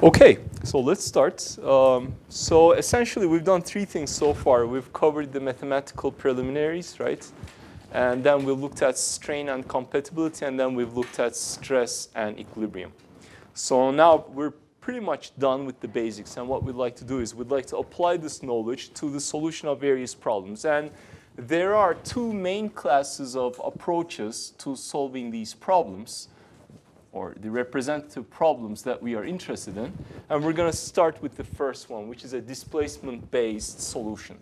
Okay, so let's start. So essentially, we've done three things so far. We've covered the mathematical preliminaries, right? And then we looked at strain and compatibility, and then we've looked at stress and equilibrium. So now we're pretty much done with the basics. And what we'd like to do is we'd like to apply this knowledge to the solution of various problems. And there are two main classes of approaches to solving these problems, or the representative problems that we are interested in. And we're going to start with the first one, which is a displacement-based solution.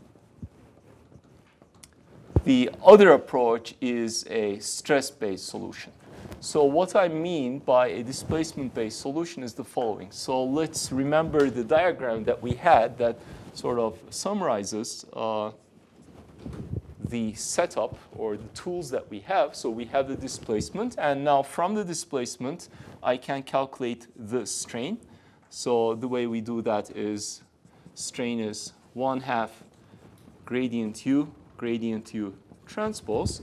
The other approach is a stress-based solution. So what I mean by a displacement-based solution is the following. So let's remember the diagram that we had that sort of summarizes the setup or the tools that we have. So we have the displacement, and now from the displacement, I can calculate the strain. So the way we do that is strain is 1/2 gradient U transpose.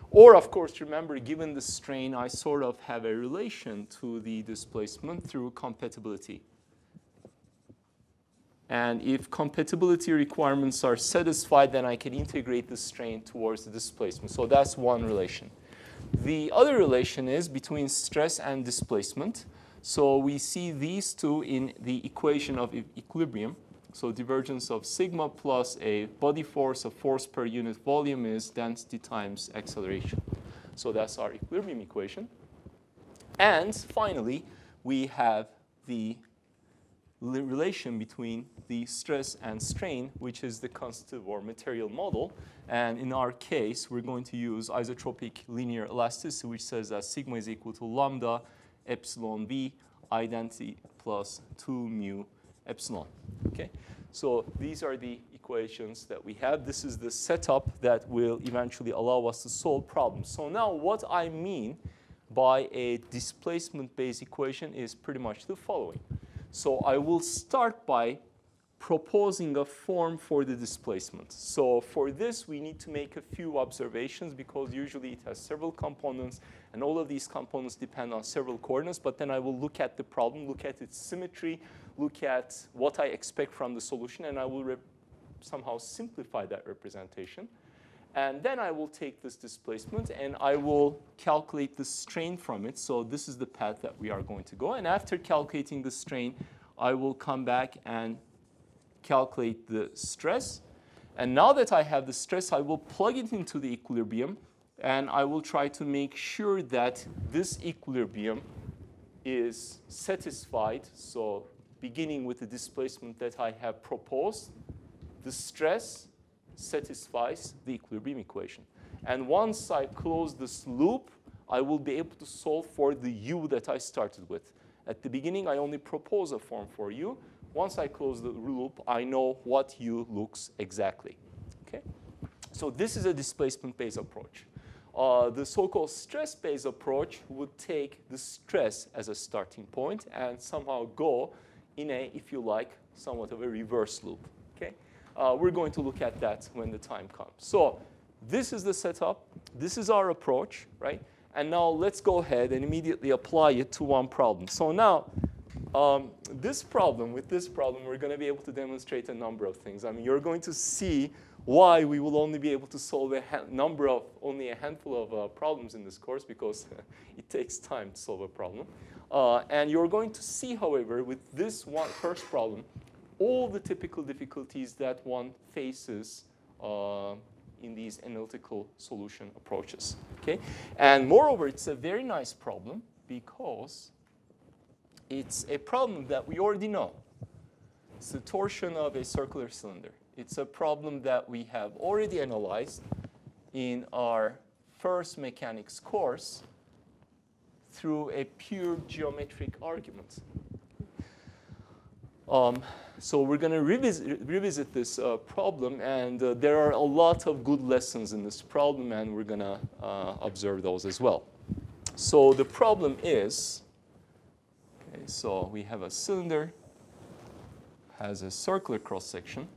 Or of course, remember, given the strain, I sort of have a relation to the displacement through compatibility. And if compatibility requirements are satisfied, then I can integrate the strain towards the displacement. So that's one relation. The other relation is between stress and displacement. So we see these two in the equation of equilibrium. So divergence of sigma plus a body force of force per unit volume is density times acceleration. So that's our equilibrium equation. And finally, we have the relation between the stress and strain, which is the constitutive or material model. And in our case, we're going to use isotropic linear elasticity, which says that sigma is equal to lambda epsilon v identity plus 2 mu epsilon. Okay? So these are the equations that we have. This is the setup that will eventually allow us to solve problems. So now what I mean by a displacement-based equation is pretty much the following. So I will start by proposing a form for the displacement. So for this, we need to make a few observations because usually it has several components, and all of these components depend on several coordinates. But then I will look at the problem, look at its symmetry, look at what I expect from the solution, and I will somehow simplify that representation. And then I will take this displacement and I will calculate the strain from it. So this is the path that we are going to go. And after calculating the strain, I will come back and calculate the stress. And now that I have the stress, I will plug it into the equilibrium. And I will try to make sure that this equilibrium is satisfied. So beginning with the displacement that I have proposed, the stress satisfies the equilibrium equation. And once I close this loop, I will be able to solve for the u that I started with. At the beginning, I only propose a form for u. Once I close the loop, I know what u looks exactly. Okay? So this is a displacement-based approach. The so-called stress-based approach would take the stress as a starting point and somehow go in a, if you like, somewhat of a reverse loop. Okay? We're going to look at that when the time comes. So this is the setup. This is our approach, right? And now let's go ahead and immediately apply it to one problem. So now, with this problem, we're going to be able to demonstrate a number of things. I mean, you're going to see why we will only be able to solve only a handful of problems in this course, because it takes time to solve a problem. And you're going to see, however, with this first problem, all the typical difficulties that one faces in these analytical solution approaches. Okay? And moreover, it's a very nice problem because it's a problem that we already know. It's the torsion of a circular cylinder. It's a problem that we have already analyzed in our first mechanics course through a pure geometric argument. So we're going to revisit this problem, and there are a lot of good lessons in this problem, and we're going to observe those as well. So the problem is, okay, so we have a cylinder, has a circular cross-section.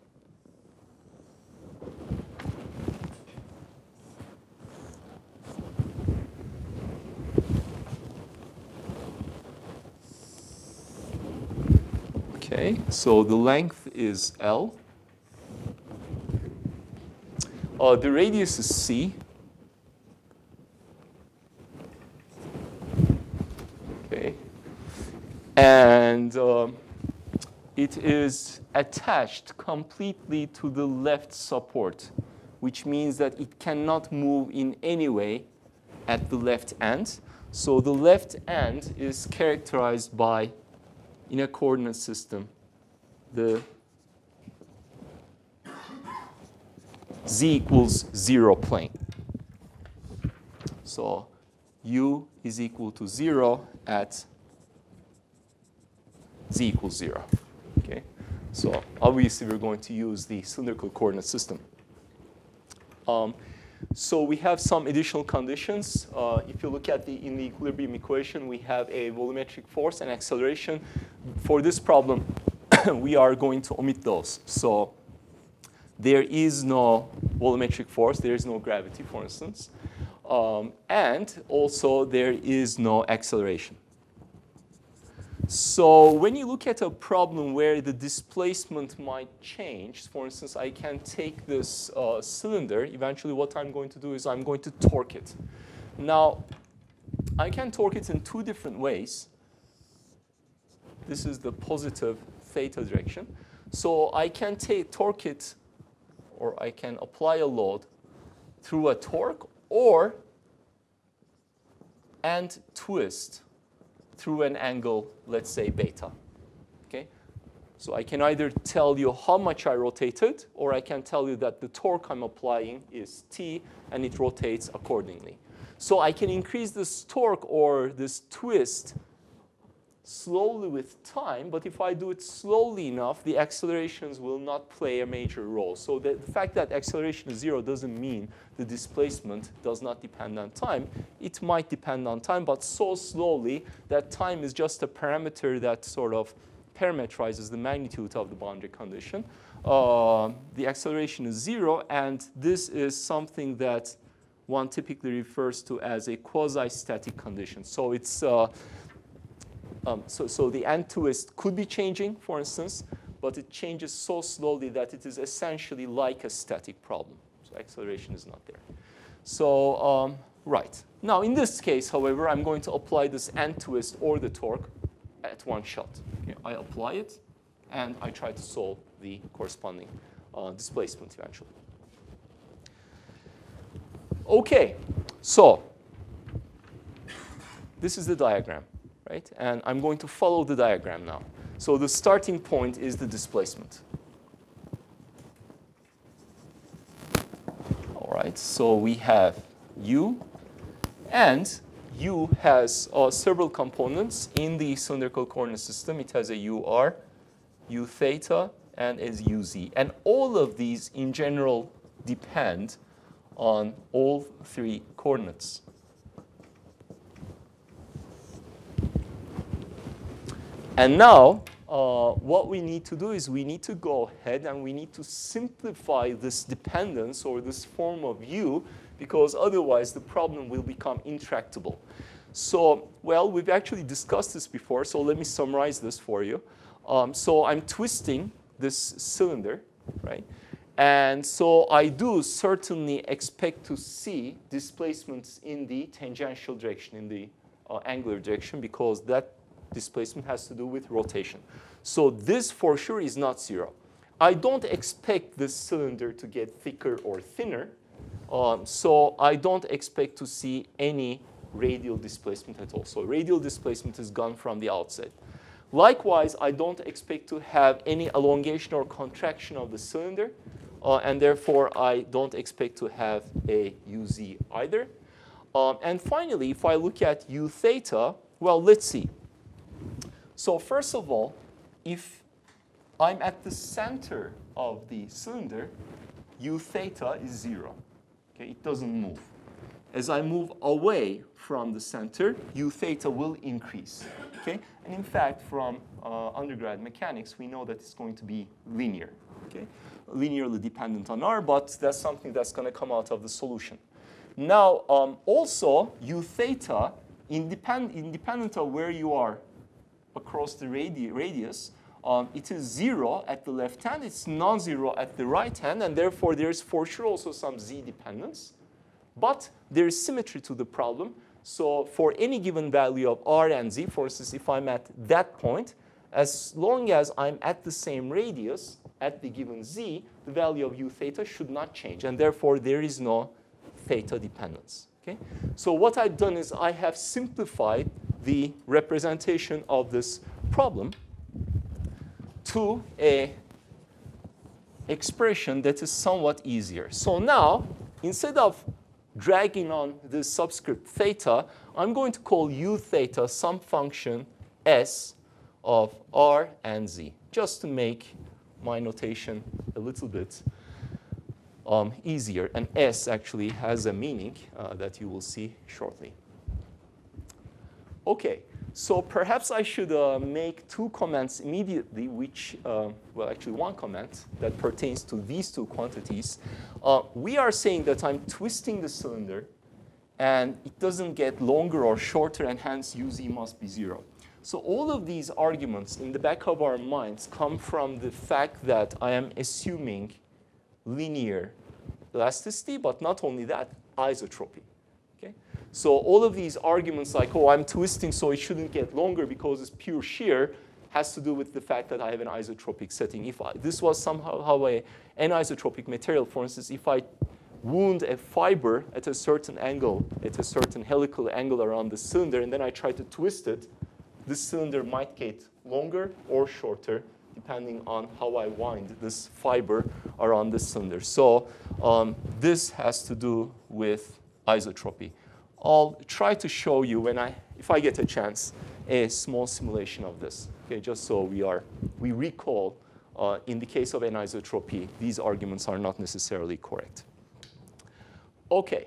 Okay, so the length is L. The radius is C. Okay, and it is attached completely to the left support, which means that it cannot move in any way at the left end. So the left end is characterized by, in a coordinate system, the z equals 0 plane. So u is equal to 0 at z equals 0. Okay? So obviously we're going to use the cylindrical coordinate system. So we have some additional conditions. If you look at in the equilibrium equation, we have a volumetric force and acceleration. For this problem, we are going to omit those. So there is no volumetric force. There is no gravity, for instance. And also, there is no acceleration. So when you look at a problem where the displacement might change, for instance, I can take this cylinder. Eventually, what I'm going to do is I'm going to torque it. Now, I can torque it in two different ways. This is the positive theta direction. So I can torque it, or I can apply a load through a torque, and twist through an angle, let's say beta. Okay? So I can either tell you how much I rotated, or I can tell you that the torque I'm applying is T, and it rotates accordingly. So I can increase this torque or this twist slowly with time, but if I do it slowly enough, the accelerations will not play a major role. So the fact that acceleration is 0 doesn't mean the displacement does not depend on time. It might depend on time, but so slowly that time is just a parameter that sort of parametrizes the magnitude of the boundary condition. The acceleration is 0, and this is something that one typically refers to as a quasi-static condition. So it's so the end twist could be changing, for instance, but it changes so slowly that it is essentially like a static problem. So acceleration is not there. So right. Now, in this case, however, I'm going to apply this end twist or the torque at one shot. Okay, I apply it, and I try to solve the corresponding displacement eventually. OK, so this is the diagram. Right? And I'm going to follow the diagram now. So the starting point is the displacement. All right, so we have U, and U has several components in the cylindrical coordinate system. It has a UR, U theta, and as UZ. And all of these, in general, depend on all three coordinates. And now, what we need to do is we need to go ahead and we need to simplify this dependence or this form of U, because otherwise the problem will become intractable. So, well, we've actually discussed this before, so let me summarize this for you. So I'm twisting this cylinder, right? And so I do certainly expect to see displacements in the tangential direction, in the angular direction, because that displacement has to do with rotation. So this, for sure, is not 0. I don't expect this cylinder to get thicker or thinner. So I don't expect to see any radial displacement at all. So radial displacement is gone from the outset. Likewise, I don't expect to have any elongation or contraction of the cylinder. And therefore, I don't expect to have a UZ either. And finally, if I look at U theta, well, let's see. So first of all, if I'm at the center of the cylinder, U theta is 0. Okay, it doesn't move. As I move away from the center, U theta will increase. Okay? And in fact, from undergrad mechanics, we know that it's going to be linear. Okay? Linearly dependent on R, but that's something that's going to come out of the solution. Now, also, U theta, independent of where you are across the radius, it is 0 at the left hand, it's non-zero at the right hand, and therefore there's for sure also some z dependence. But there is symmetry to the problem. So for any given value of r and z, for instance, if I'm at that point, as long as I'm at the same radius at the given z, the value of u theta should not change, and therefore there is no theta dependence. Okay? So what I've done is I have simplified the representation of this problem to an expression that is somewhat easier. So now, instead of dragging on this subscript theta, I'm going to call u theta some function s of r and z, just to make my notation a little bit easier. And s actually has a meaning that you will see shortly. OK, so perhaps I should make two comments immediately, which, well, actually one comment that pertains to these two quantities. We are saying that I'm twisting the cylinder, and it doesn't get longer or shorter, and hence uz must be 0. So all of these arguments in the back of our minds come from the fact that I am assuming linear elasticity, but not only that, isotropy. Okay? So all of these arguments like, oh, I'm twisting so it shouldn't get longer because it's pure shear, has to do with the fact that I have an isotropic setting. If this was somehow an anisotropic material, for instance, if I wound a fiber at a certain angle, at a certain helical angle around the cylinder, and then I try to twist it, this cylinder might get longer or shorter, depending on how I wind this fiber around the cylinder. So this has to do with isotropy. I'll try to show you if I get a chance, a small simulation of this. Okay, just so we recall, in the case of anisotropy, these arguments are not necessarily correct. Okay.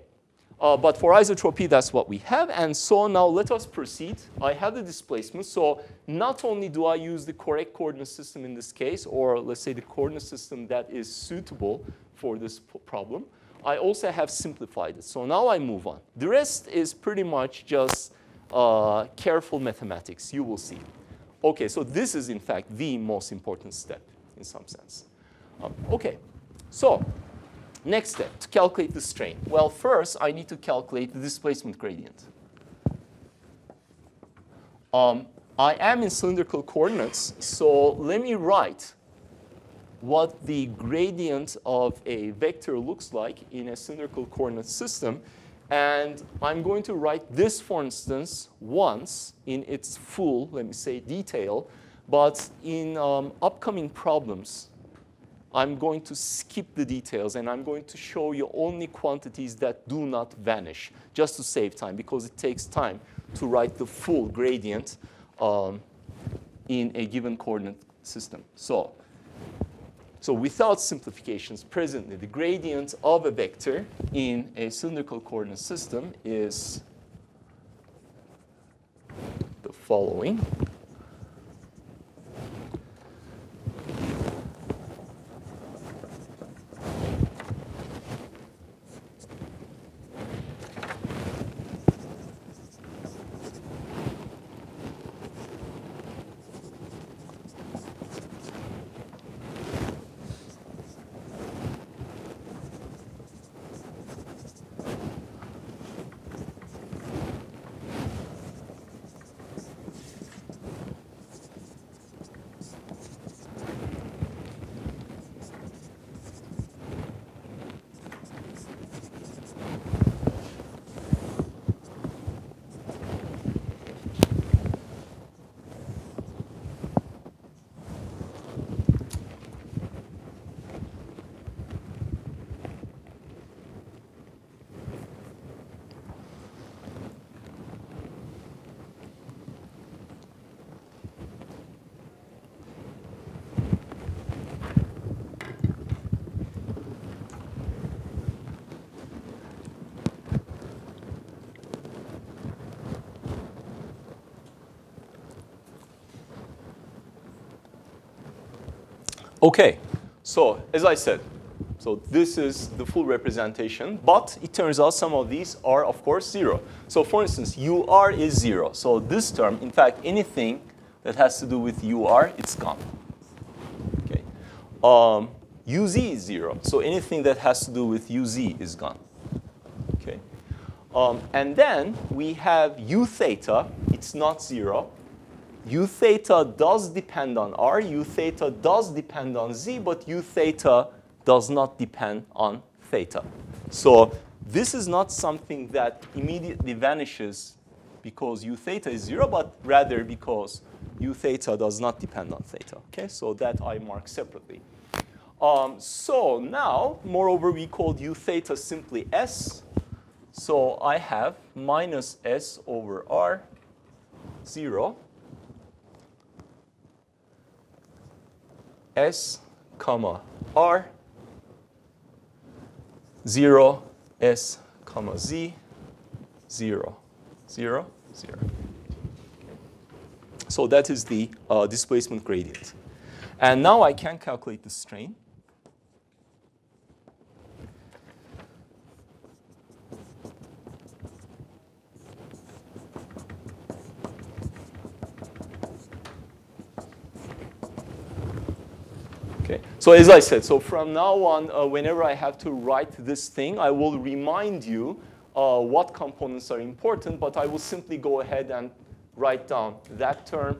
But for isotropy, that's what we have. And so now let us proceed. I have the displacement. So not only do I use the correct coordinate system in this case, or let's say the coordinate system that is suitable for this problem, I also have simplified it. So now I move on. The rest is pretty much just careful mathematics. You will see. OK, so this is, in fact, the most important step in some sense. OK, so next step, to calculate the strain. Well, first, I need to calculate the displacement gradient. I am in cylindrical coordinates, so let me write what the gradient of a vector looks like in a cylindrical coordinate system. And I'm going to write this, for instance, once in its full, let me say, detail. But in upcoming problems, I'm going to skip the details, and I'm going to show you only quantities that do not vanish, just to save time, because it takes time to write the full gradient in a given coordinate system. So without simplifications, presently, the gradient of a vector in a cylindrical coordinate system is the following. OK, so as I said, so this is the full representation. But it turns out some of these are, of course, 0. So for instance, UR is 0. So this term, in fact, anything that has to do with UR, it's gone. uz is 0. So anything that has to do with uz is gone. Okay. And then we have u theta. It's not 0. U theta does depend on r. U theta does depend on z. But u theta does not depend on theta. So this is not something that immediately vanishes because u theta is 0, but rather because u theta does not depend on theta. Okay, so that I mark separately. So now, moreover, we called u theta simply s. So I have minus s over r, 0, s comma r, 0, s comma z, 0, 0, 0. So that is the displacement gradient. And now I can calculate the strain. Okay. So as I said, so from now on, whenever I have to write this thing, I will remind you what components are important, but I will simply go ahead and write down that term,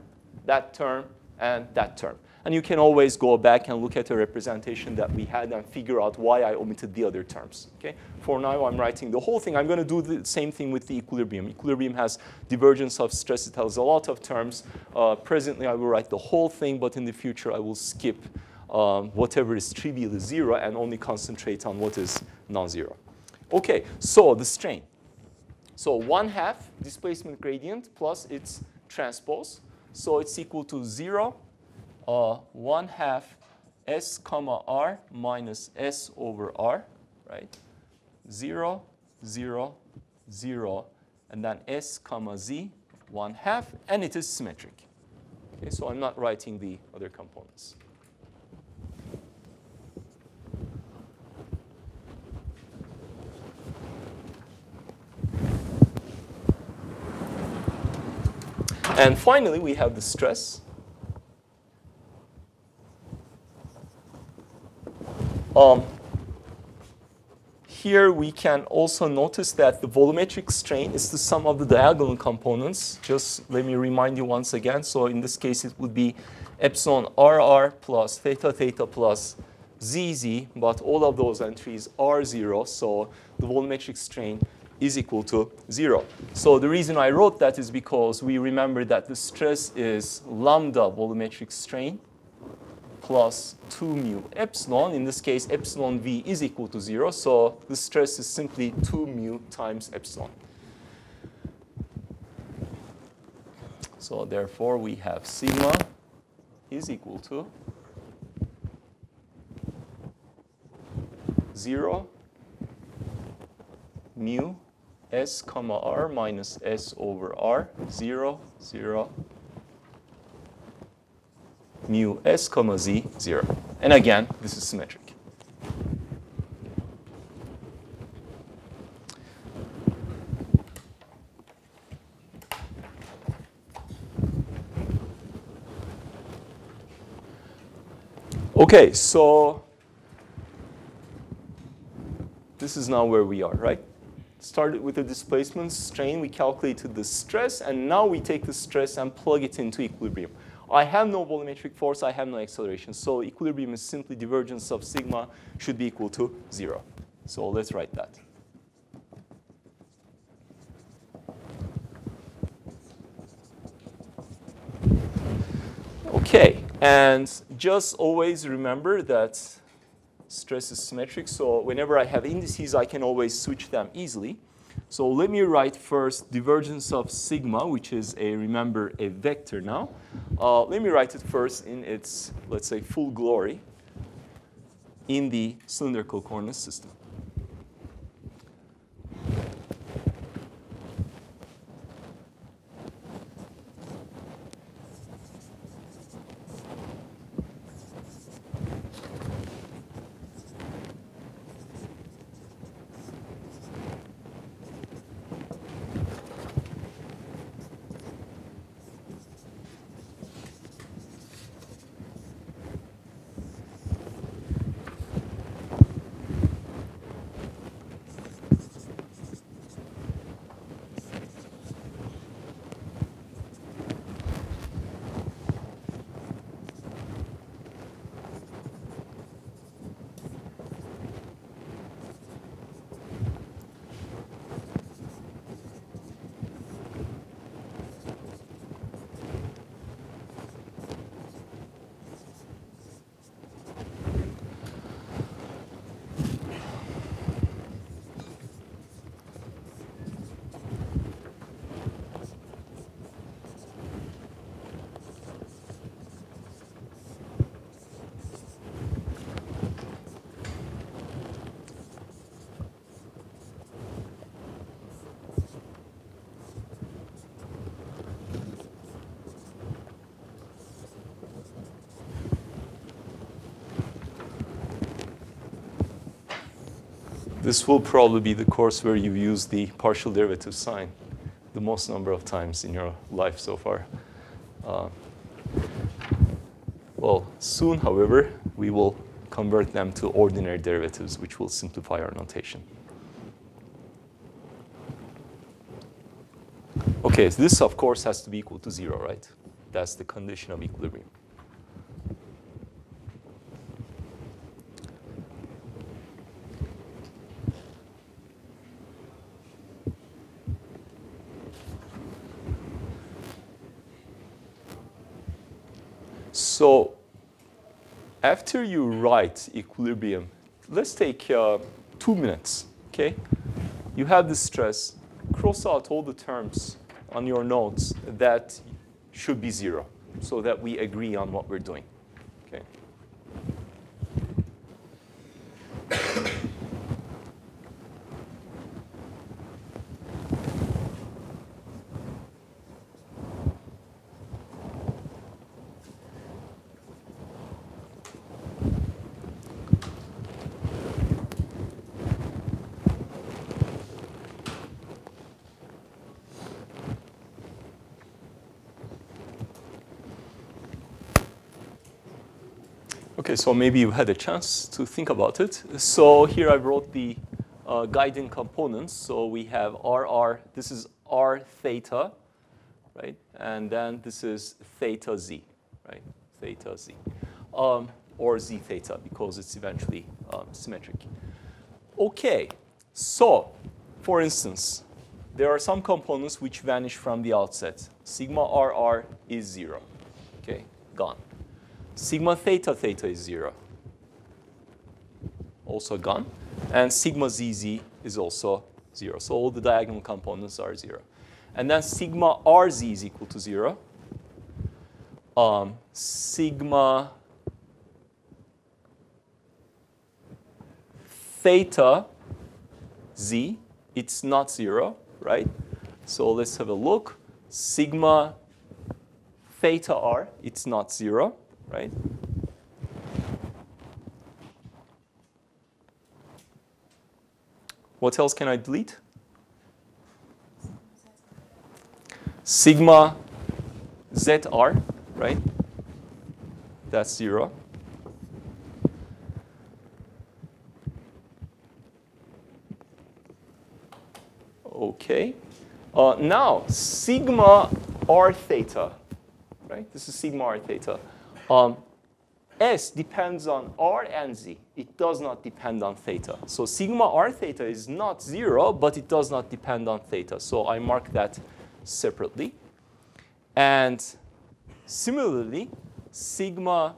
and that term. And you can always go back and look at the representation that we had and figure out why I omitted the other terms. Okay? For now, I'm writing the whole thing. I'm going to do the same thing with the equilibrium. Equilibrium has divergence of stress. It has a lot of terms. Presently, I will write the whole thing, but in the future, I will skip whatever is trivially 0 and only concentrate on what is non-zero. Okay, so the strain. So 1/2 displacement gradient plus its transpose. So it's equal to 0, 1/2 s comma r minus s over r, right? 0, 0, 0, and then s comma z, 1/2, and it is symmetric. Okay, so I'm not writing the other components. And finally, we have the stress. Here we can also notice that the volumetric strain is the sum of the diagonal components. Just let me remind you once again. So in this case, it would be epsilon rr plus theta theta plus zz, but all of those entries are 0. So the volumetric strain is equal to 0. So the reason I wrote that is because we remember that the stress is lambda volumetric strain plus 2 mu epsilon. In this case, epsilon v is equal to 0. So the stress is simply 2 mu times epsilon. So therefore, we have sigma is equal to 0 mu s comma r minus s over r, 0, 0, mu s comma z, 0. And again, this is symmetric. Okay, so this is now where we are, right? Started with the displacement strain, we calculated the stress, and now we take the stress and plug it into equilibrium. I have no volumetric force, I have no acceleration, so equilibrium is simply divergence of sigma should be equal to 0. So let's write that. Okay, and just always remember that stress is symmetric, so whenever I have indices, I can always switch them easily. So let me write first divergence of sigma, which is remember, a vector now. Let me write it first in its, let's say, full glory in the cylindrical coordinate system. This will probably be the course where you use the partial derivative sign the most number of times in your life so far. Well, soon, however, we will convert them to ordinary derivatives, which will simplify our notation. OK, so this, of course, has to be equal to 0, right? That's the condition of equilibrium. So after you write equilibrium, let's take 2 minutes, OK? You have the stress. Cross out all the terms on your notes that should be 0 so that we agree on what we're doing, OK? OK, so maybe you had a chance to think about it. So here I wrote the guiding components. So we have RR. This is R theta, right? And then this is theta z, right? Theta z. Or z theta, because it's eventually symmetric. OK, so for instance, there are some components which vanish from the outset. Sigma RR is 0. OK, gone. Sigma theta theta is 0. Also gone. And sigma zz is also 0. So all the diagonal components are 0. And then sigma rz is equal to 0. Sigma theta z, it's not 0, right? So let's have a look. Sigma theta r, it's not 0. Right? What else can I delete? Sigma zr, right? That's 0. OK. Now, sigma r theta, right? This is sigma r theta. S depends on r and z. It does not depend on theta. So sigma r theta is not 0, but it does not depend on theta. So I mark that separately. And similarly, sigma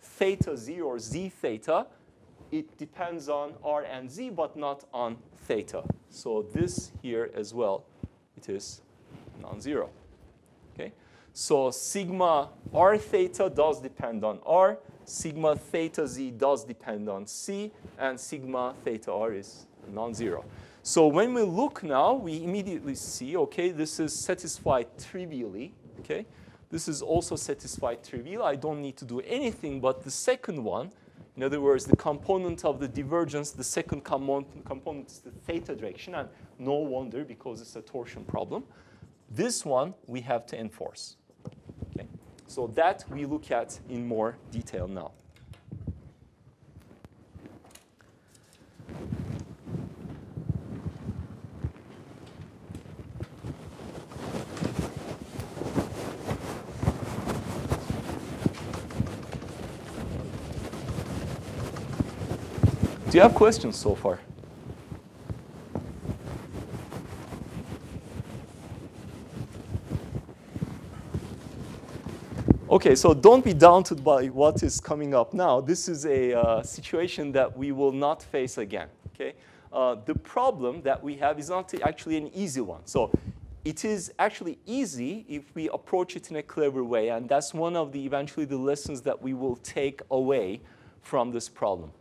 theta z or z theta, it depends on r and z, but not on theta. So this here as well, it is non-zero. Okay? So sigma r theta does depend on r, sigma theta z does depend on c, and sigma theta r is non-zero. So when we look now, we immediately see, OK, this is satisfied trivially. OK, this is also satisfied trivially. I don't need to do anything but the second one. In other words, the component of the divergence, the second component is the theta direction, and no wonder because it's a torsion problem. This one we have to enforce. Okay? So that we look at in more detail now. Do you have questions so far? OK, so don't be daunted by what is coming up now. This is a situation that we will not face again. Okay? The problem that we have is not actually an easy one. So it is actually easy if we approach it in a clever way. And that's one of the eventually the lessons that we will take away from this problem.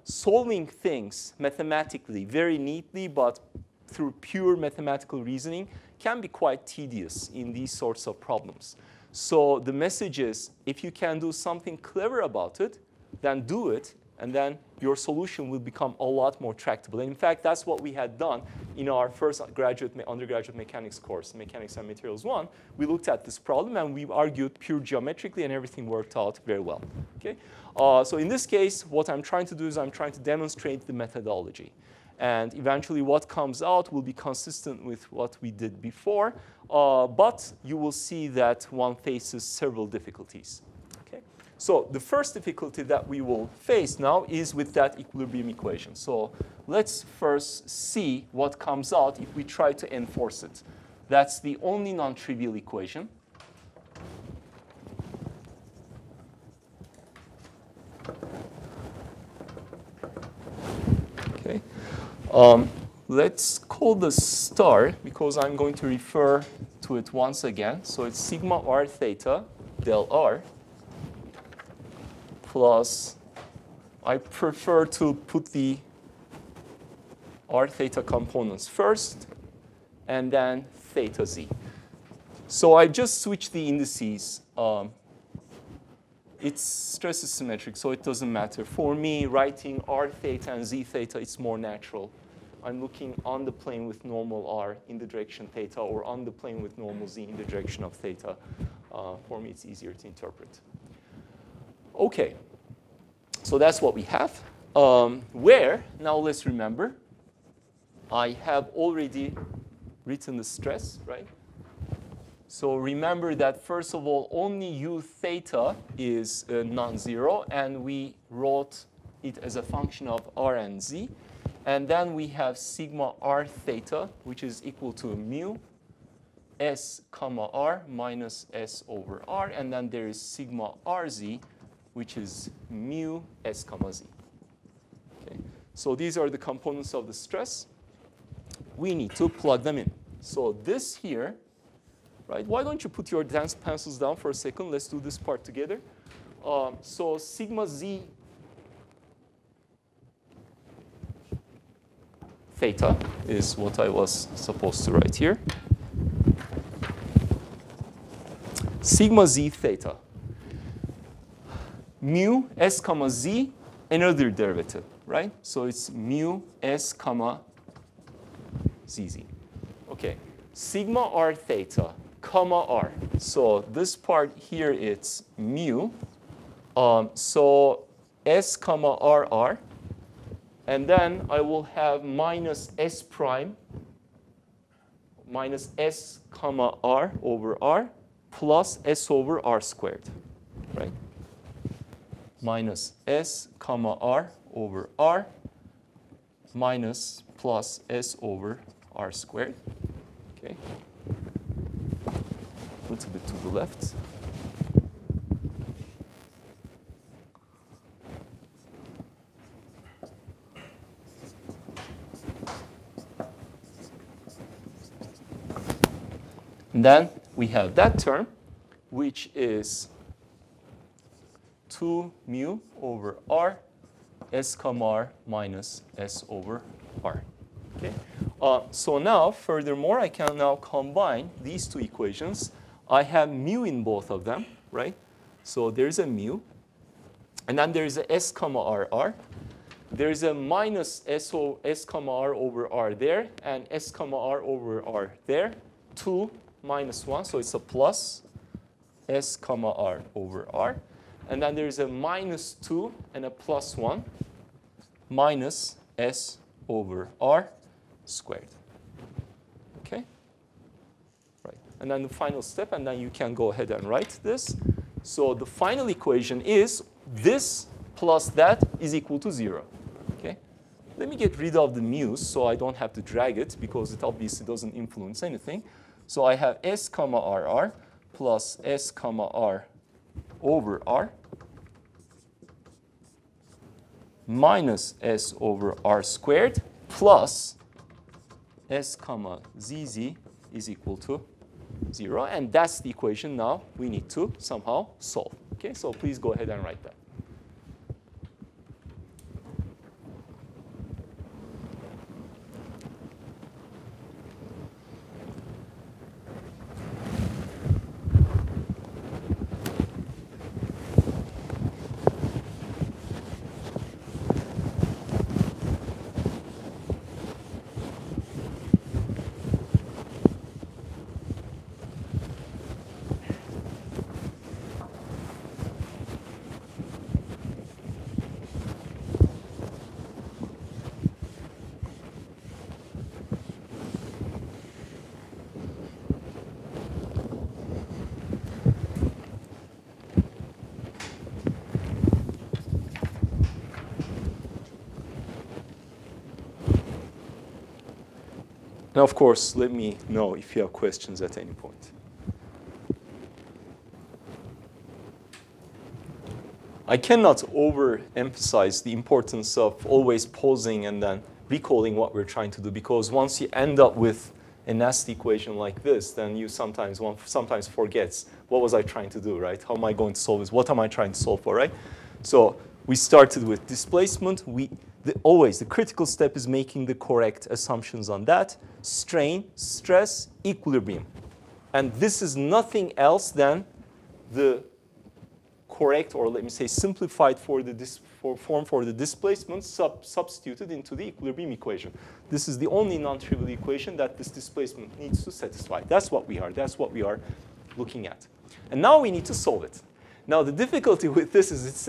Solving things mathematically very neatly, but through pure mathematical reasoning, can be quite tedious in these sorts of problems. So the message is, if you can do something clever about it, then do it. And then your solution will become a lot more tractable. And in fact, that's what we had done in our first undergraduate mechanics course, Mechanics and Materials 1. We looked at this problem, and we argued pure geometrically, and everything worked out very well. Okay? So in this case, what I'm trying to do is I'm trying to demonstrate the methodology. And eventually, what comes out will be consistent with what we did before. But you will see that one faces several difficulties. So the first difficulty that we will face now is with that equilibrium equation. So let's first see what comes out if we try to enforce it. That's the only non-trivial equation. Okay. Let's call the star, because I'm going to refer to it once again. So it's sigma r theta del r. Plus, I prefer to put the r theta components first, and then theta z. So I just switched the indices. Its stress is symmetric, so it doesn't matter. For me, writing r theta and z theta, it's more natural. I'm looking on the plane with normal r in the direction theta, or on the plane with normal z in the direction of theta. For me, it's easier to interpret. OK, so that's what we have. Where, now let's remember, I have already written the stress, right? So remember that, first of all, only u theta is non-zero, and we wrote it as a function of r and z. And then we have sigma r theta, which is equal to mu s comma r minus s over r. And then there is sigma rz, which is mu s comma z. Okay. So these are the components of the stress. We need to plug them in. So this here, right? Why don't you put your dance pencils down for a second? Let's do this part together. So sigma z theta is what I was supposed to write here. Sigma z theta. Mu s comma z, another derivative, right? So it's mu s comma zz. OK. Sigma r theta, comma r. So this part here, it's mu. So s comma r. And then I will have minus s prime, minus s comma r over r, plus s over r squared, right? Minus s comma r over r, minus plus s over r squared. Okay. A little bit to the left. And then we have that term, which is 2 mu over r, s comma r minus s over r. Okay. So now, furthermore, I can now combine these two equations. I have mu in both of them, right? So there's a mu. And then there's a s comma r. There's a minus s comma r over r there, and s comma r over r there. 2 minus 1, so it's a plus s comma r over r. And then there's a minus 2 and a plus 1 minus s over r squared. OK? Right. And then the final step, and then you can go ahead and write this. So the final equation is this plus that is equal to 0. OK? Let me get rid of the mu's so I don't have to drag it, because it obviously doesn't influence anything. So I have s comma r plus s comma r over r minus s over r squared plus s comma zz is equal to 0. And that's the equation now we need to somehow solve. Okay, so please go ahead and write that. And of course, let me know if you have questions at any point. I cannot overemphasize the importance of always pausing and then recalling what we're trying to do, because once you end up with a nasty equation like this, then you sometimes forgets, what was I trying to do, right? How am I going to solve this? What am I trying to solve for, right? So we started with displacement. Always the critical step is making the correct assumptions on that. Strain, stress, equilibrium. And this is nothing else than the correct, or let me say simplified form for the displacement substituted into the equilibrium equation. This is the only non-trivial equation that this displacement needs to satisfy. That's what we are looking at. And now we need to solve it. Now the difficulty with this is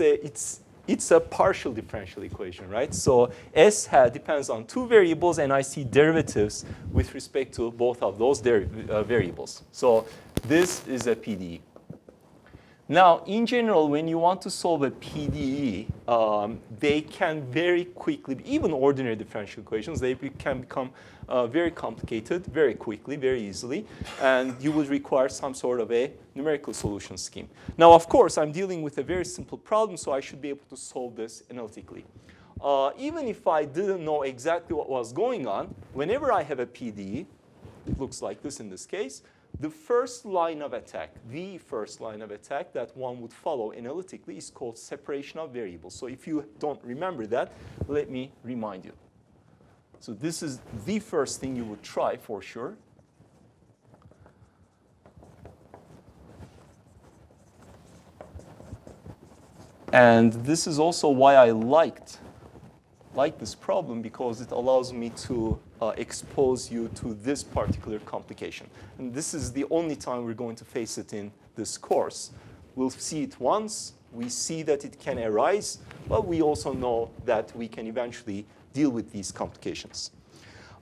it's a partial differential equation, right? So S depends on two variables, and I see derivatives with respect to both of those variables. So this is a PDE. Now, in general, when you want to solve a PDE, they can very quickly, even ordinary differential equations, they can become very complicated very quickly, very easily, and you would require some sort of a numerical solution scheme. Now, of course, I'm dealing with a very simple problem, so I should be able to solve this analytically. Even if I didn't know exactly what was going on, whenever I have a PDE, it looks like this in this case, the first line of attack that one would follow analytically is called separation of variables. So if you don't remember that, let me remind you. So this is the first thing you would try for sure. And this is also why I like this problem, because it allows me to expose you to this particular complication. And this is the only time we're going to face it in this course. We'll see it once. We see that it can arise, but we also know that we can eventually deal with these complications.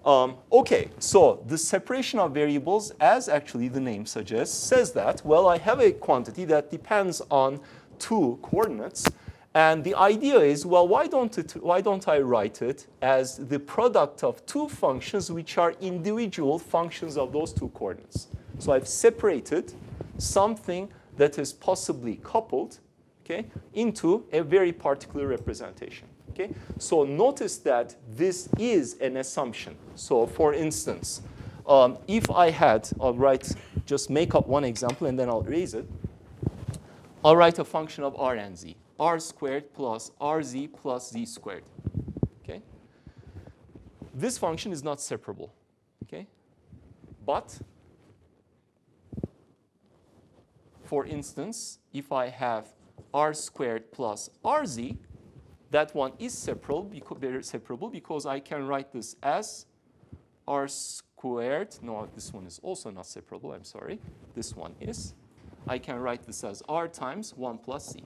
OK, so the separation of variables, as actually the name suggests, says that, well, I have a quantity that depends on two coordinates. And the idea is, well, why don't I write it as the product of two functions which are individual functions of those two coordinates? So I've separated something that is possibly coupled, okay, into a very particular representation. Okay? So notice that this is an assumption. So for instance, if I had, just make up one example and then I'll erase it. I'll write a function of r and z. R squared plus rz plus z squared. Okay? This function is not separable. Okay? But, for instance, if I have r squared plus rz, that one is separable because I can write this as r squared. No, this one is also not separable. I'm sorry. This one is. I can write this as r times 1 plus z.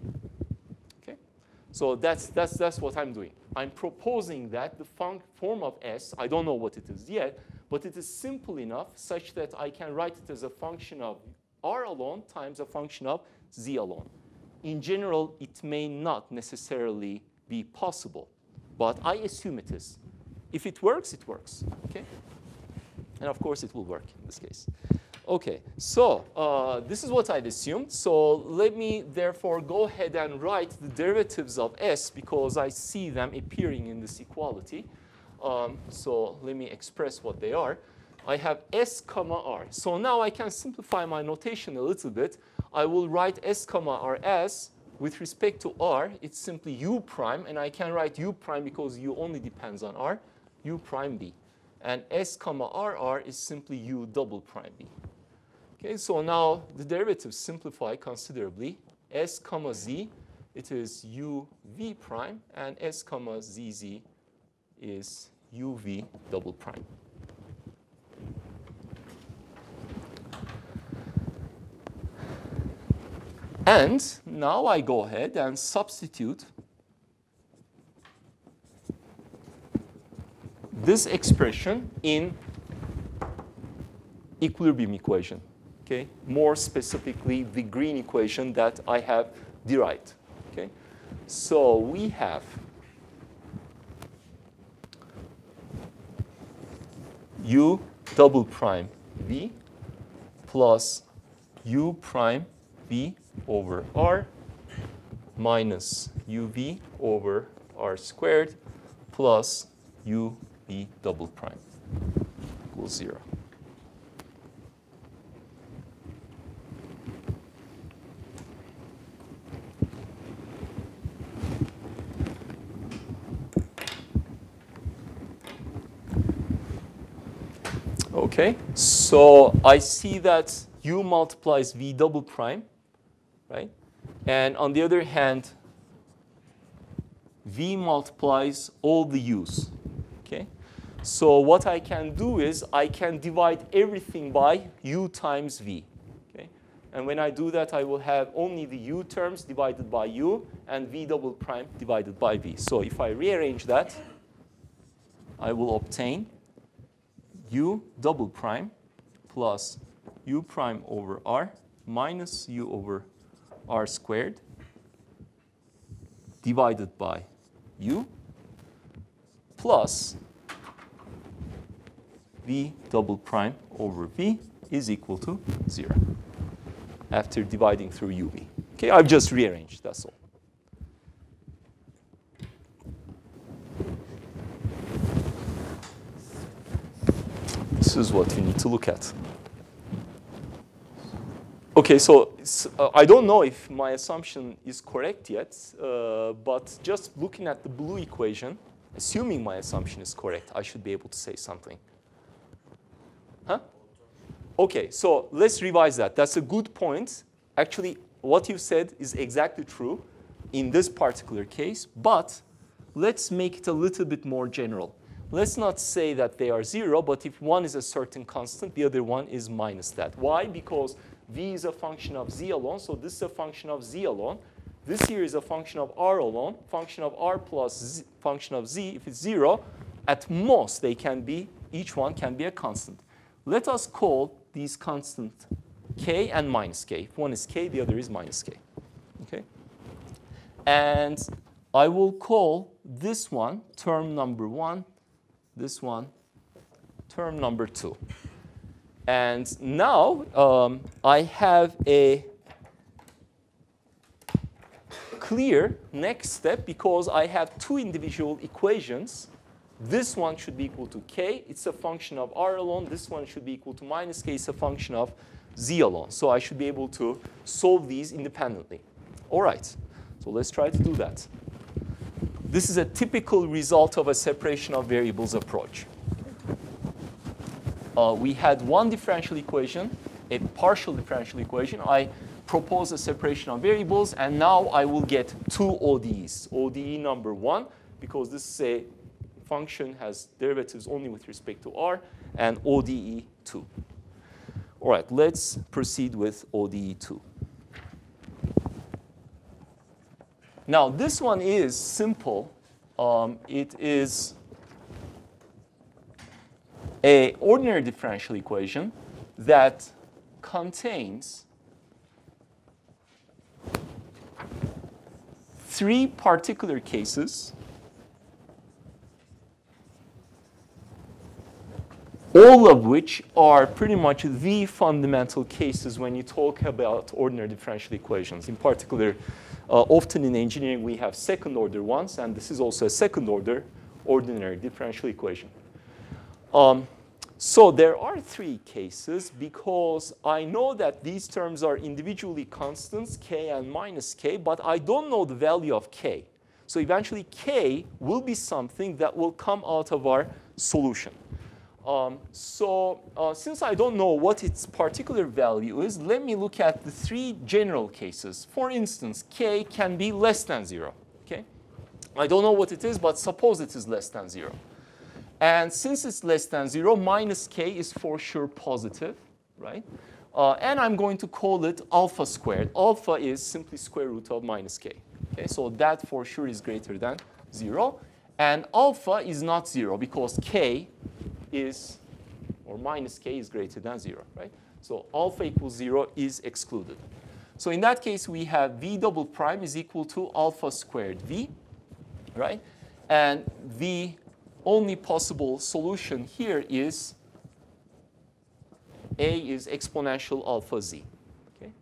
So that's what I'm doing. I'm proposing that the form of S, I don't know what it is yet, but it is simple enough such that I can write it as a function of R alone times a function of Z alone. In general, it may not necessarily be possible, but I assume it is. If it works, it works. Okay? And of course, it will work in this case. OK, so this is what I'd assumed. So let me therefore go ahead and write the derivatives of S, because I see them appearing in this equality. So let me express what they are. I have S comma R. So now I can simplify my notation a little bit. I will write S comma R as, with respect to R, it's simply U prime. And I can write U prime because U only depends on R, U prime B. And S comma RR is simply U double prime B. Okay, so now the derivatives simplify considerably. S comma Z, it is UV prime, and S comma ZZ is UV double prime. And now I go ahead and substitute this expression in equilibrium equation. Okay? More specifically, the green equation that I have derived. Okay? So we have U double prime v plus u prime v over r minus uv over r squared plus uv double prime equals 0. Okay, so I see that u multiplies v double prime, right? And on the other hand, v multiplies all the u's, okay? So what I can do is I can divide everything by u times v, okay? And when I do that, I will have only the u terms divided by u and v double prime divided by v. So if I rearrange that, I will obtain u double prime plus u prime over r minus u over r squared divided by u plus v double prime over v is equal to 0 after dividing through uv. Okay, I've just rearranged, that's all. This is what you need to look at. Okay, so I don't know if my assumption is correct yet, but just looking at the blue equation, assuming my assumption is correct, I should be able to say something. Huh? Okay, so let's revise that. That's a good point. Actually, what you said is exactly true in this particular case, but let's make it a little bit more general. Let's not say that they are 0, but if one is a certain constant, the other one is minus that. Why? Because v is a function of z alone, so this is a function of z alone. This here is a function of r alone, function of r plus z, function of z. If it's 0, at most they can be, each one can be a constant. Let us call these constants k and minus k. If one is k, the other is minus k. Okay? And I will call this one term number 1, this one term number 2. And now I have a clear next step because I have two individual equations. This one should be equal to k. It's a function of r alone. This one should be equal to minus k. It's a function of z alone. So I should be able to solve these independently. All right, so let's try to do that. This is a typical result of a separation of variables approach. We had one differential equation, a partial differential equation. I propose a separation of variables, and now I will get two ODEs. ODE number 1, because this is a function has derivatives only with respect to r, and ODE 2. All right, let's proceed with ODE 2. Now, this one is simple. It is an ordinary differential equation that contains three particular cases, all of which are pretty much the fundamental cases when you talk about ordinary differential equations. In particular, often in engineering, we have second-order ones, and this is also a second-order ordinary differential equation. So there are three cases because I know that these terms are individually constants, k and minus k, but I don't know the value of k. So eventually, k will be something that will come out of our solution. Since I don't know what its particular value is, let me look at the three general cases. For instance, k can be less than 0. Okay? I don't know what it is, but suppose it is less than 0. And since it's less than 0, minus k is for sure positive, right? And I'm going to call it alpha squared. Alpha is simply square root of minus k. Okay? So that for sure is greater than 0. And alpha is not 0 because k is, or minus k is greater than 0, right? So alpha equals 0 is excluded. So in that case, we have v double prime is equal to alpha squared v, right? And the only possible solution here is A is exponential alpha z. Okay?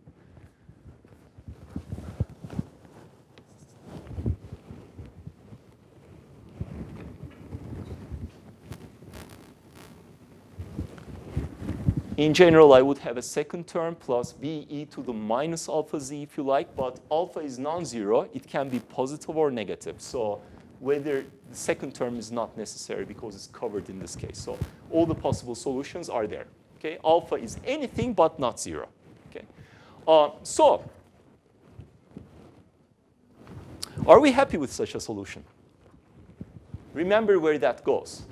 In general, I would have a second term plus b e to the minus alpha z if you like, but alpha is non-zero. It can be positive or negative. So whether the second term is not necessary because it's covered in this case. So all the possible solutions are there. Okay? Alpha is anything but not zero. Okay? So are we happy with such a solution? Remember where that goes.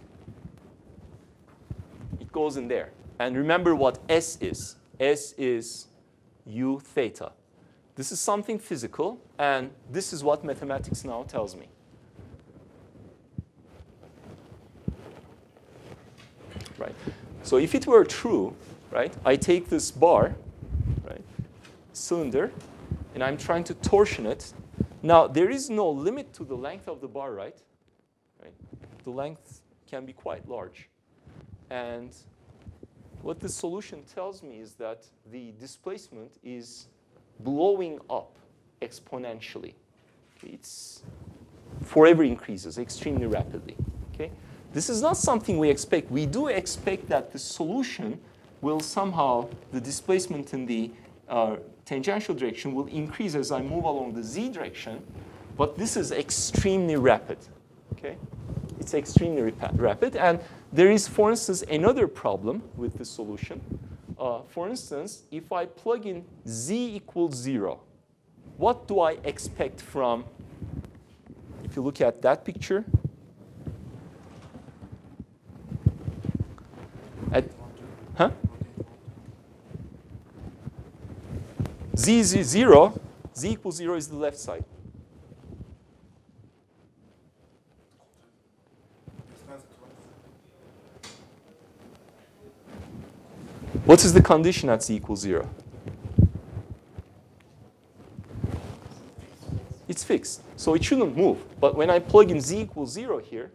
It goes in there. And remember what S is. S is u theta. This is something physical, and this is what mathematics now tells me. Right? So if it were true, right, I take this bar, right, cylinder, and I'm trying to torsion it. Now, there is no limit to the length of the bar, right? The length can be quite large. And what the solution tells me is that the displacement is blowing up exponentially. Okay? It's forever increases extremely rapidly. Okay? This is not something we expect. We do expect that the solution will somehow, the displacement in the tangential direction will increase as I move along the z direction, but this is extremely rapid. Okay? It's extremely rapid. And there is, for instance, another problem with this solution. For instance, if I plug in z equals 0, what do I expect from, if you look at that picture, z is 0, z equals 0 is the left side. What is the condition at z equals 0? It's fixed, so it shouldn't move. But when I plug in z equals 0 here,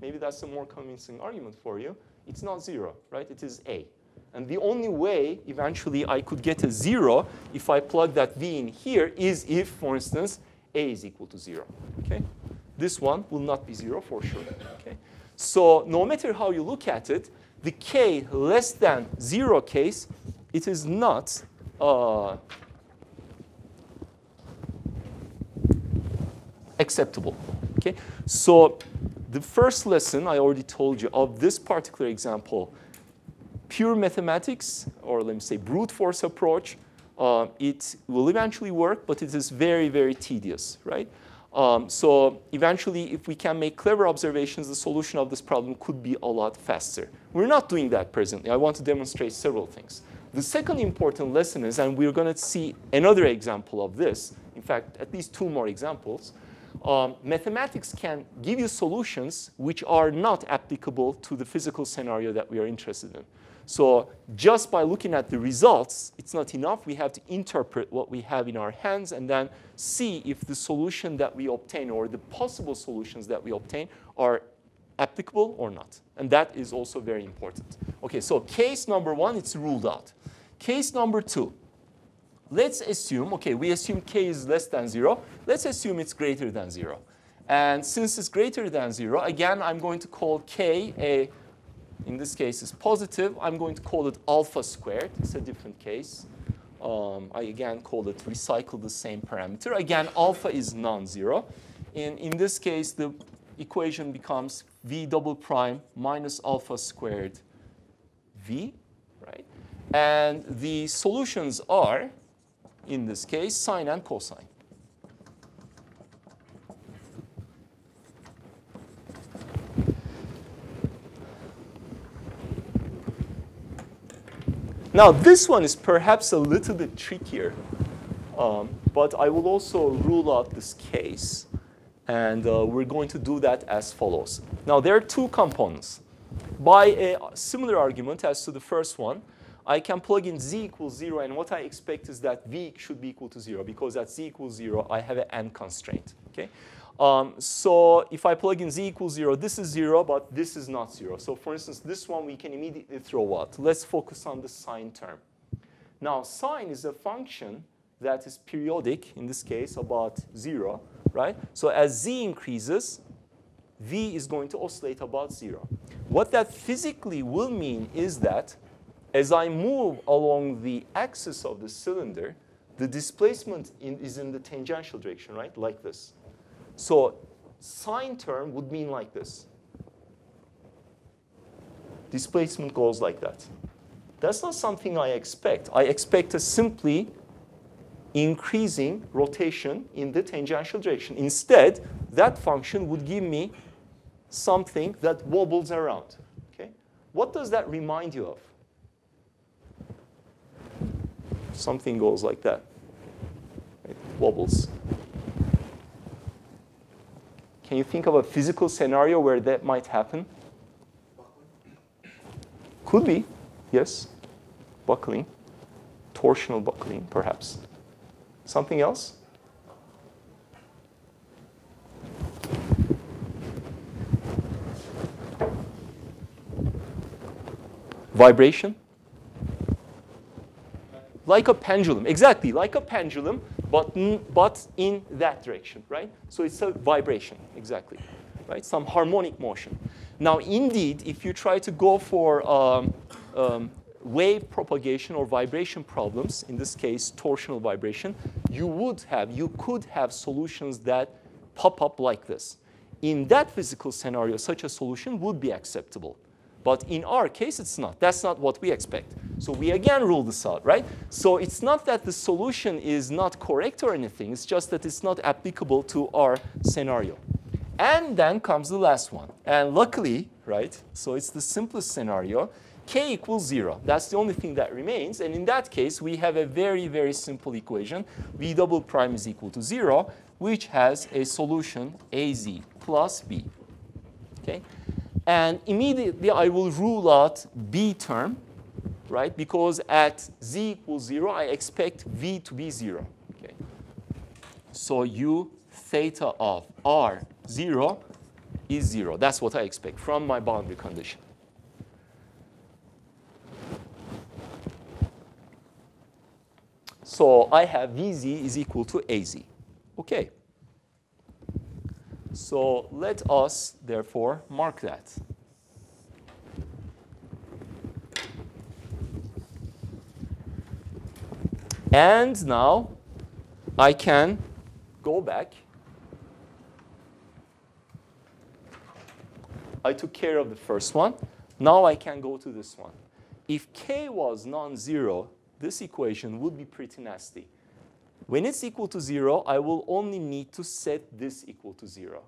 maybe that's a more convincing argument for you, it's not 0, right? It is a. And the only way eventually I could get a 0 if I plug that v in here is if, for instance, a is equal to 0. Okay? This one will not be 0 for sure. Okay? So no matter how you look at it, the k less than 0 case, it is not acceptable. Okay? So the first lesson I already told you of this particular example, pure mathematics, or let me say brute force approach, it will eventually work, but it is very, very tedious, right? So eventually, if we can make clever observations, the solution of this problem could be a lot faster. We're not doing that presently. I want to demonstrate several things. The second important lesson is, and we're going to see another example of this, in fact, at least 2 more examples, mathematics can give you solutions which are not applicable to the physical scenario that we are interested in. So just by looking at the results, it's not enough. We have to interpret what we have in our hands and then see if the solution that we obtain or the possible solutions that we obtain are applicable or not. And that is also very important. Okay, so case number 1, it's ruled out. Case number 2, let's assume, okay, we assume k is less than 0. Let's assume it's greater than 0. And since it's greater than 0, again, I'm going to call k a, in this case, is positive. I'm going to call it alpha squared. It's a different case. I again call it recycle the same parameter. Again, alpha is non-zero. In this case, the equation becomes v double prime minus alpha squared v, right? And the solutions are, in this case, sine and cosine. Now, this one is perhaps a little bit trickier, but I will also rule out this case. And we're going to do that as follows. Now, there are 2 components. By a similar argument as to the first one, I can plug in z equals 0, and what I expect is that v should be equal to 0, because at z equals 0, I have an n constraint. Okay? So if I plug in z equals 0, this is 0, but this is not 0. So for instance, this one we can immediately throw out. Let's focus on the sine term. Now, sine is a function that is periodic, in this case, about 0, right? So as z increases, v is going to oscillate about 0. What that physically will mean is that as I move along the axis of the cylinder, the displacement is in the tangential direction, right? Like this. So sine term would mean like this. Displacement goes like that. That's not something I expect. I expect a simply increasing rotation in the tangential direction. Instead, that function would give me something that wobbles around. Okay? What does that remind you of? Something goes like that. It wobbles. Can you think of a physical scenario where that might happen? Could be, yes. Buckling. Torsional buckling, perhaps. Something else? Vibration? Like a pendulum. Exactly, like a pendulum, but in that direction, right? So it's a vibration, exactly, right? Some harmonic motion. Now, indeed, if you try to go for wave propagation or vibration problems, in this case, torsional vibration, you could have solutions that pop up like this. In that physical scenario, such a solution would be acceptable. But in our case, it's not. That's not what we expect. So we again rule this out, right? So it's not that the solution is not correct or anything. It's just that it's not applicable to our scenario. And then comes the last one. And luckily, right, so it's the simplest scenario. K equals 0. That's the only thing that remains. And in that case, we have a very, very simple equation. V double prime is equal to 0, which has a solution AZ plus B. Okay? And immediately, I will rule out B term, right? Because at z equals 0, I expect V to be 0. Okay? So U theta of R0 is 0. That's what I expect from my boundary condition. So I have VZ is equal to AZ. Okay. So let us, therefore, mark that. And now I can go back. I took care of the first one. Now I can go to this one. If K was non-zero, this equation would be pretty nasty. When it's equal to 0, I will only need to set this equal to 0.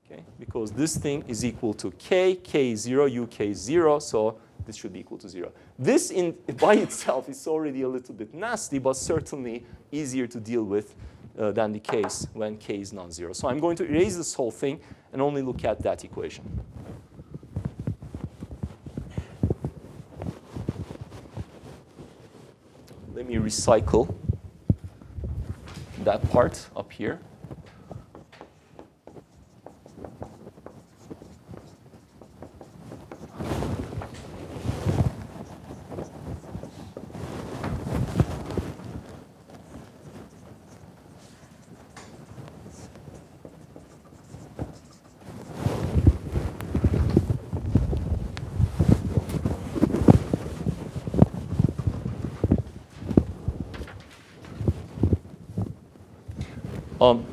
Okay? Because this thing is equal to K, K is 0, UK is 0, so this should be equal to 0. This by itself is already a little bit nasty, but certainly easier to deal with than the case when K is non-zero. So I'm going to erase this whole thing and only look at that equation. Let me recycle that part up here.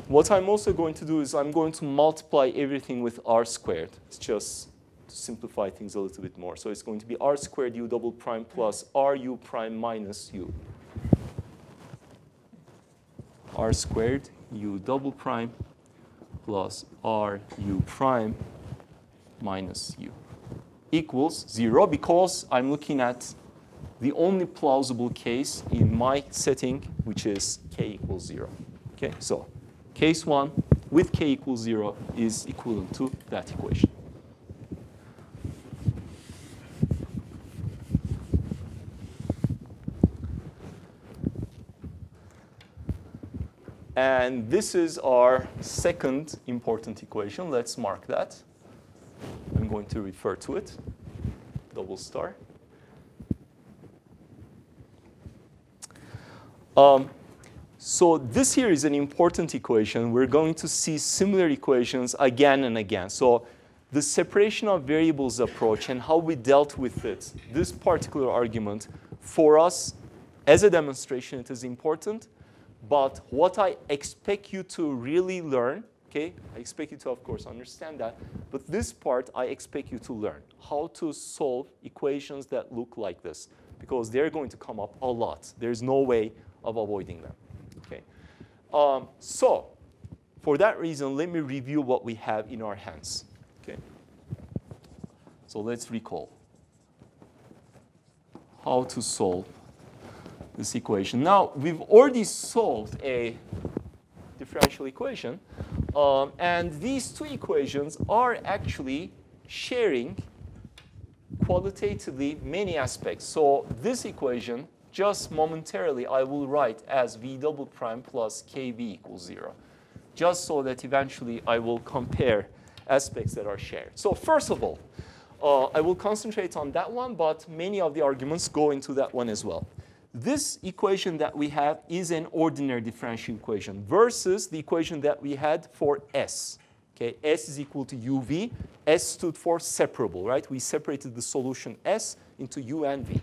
What I'm also going to do is I'm going to multiply everything with r squared. It's just to simplify things a little bit more. So it's going to be r squared u double prime plus ru prime minus u. R squared u double prime plus ru prime minus u equals 0 because I'm looking at the only plausible case in my setting, which is k equals 0. Okay, so case 1 with k equals 0 is equivalent to that equation. And this is our second important equation. Let's mark that. I'm going to refer to it, double star. So this here is an important equation. We're going to see similar equations again and again. So the separation of variables approach and how we dealt with it, this particular argument, for us, as a demonstration, it is important. But what I expect you to really learn, okay, I expect you to, of course, understand that. But this part, I expect you to learn how to solve equations that look like this, because they're going to come up a lot. There's no way of avoiding them. Okay. So for that reason, let me review what we have in our hands. Okay. So let's recall how to solve this equation. Now, we've already solved a differential equation. And these two equations are actually sharing qualitatively many aspects. So this equation, just momentarily, I will write as v double prime plus kb equals 0, just so that eventually I will compare aspects that are shared. So first of all, I will concentrate on that one, but many of the arguments go into that one as well. This equation that we have is an ordinary differential equation versus the equation that we had for S. Okay, S is equal to UV. S stood for separable, right? We separated the solution S into U and V.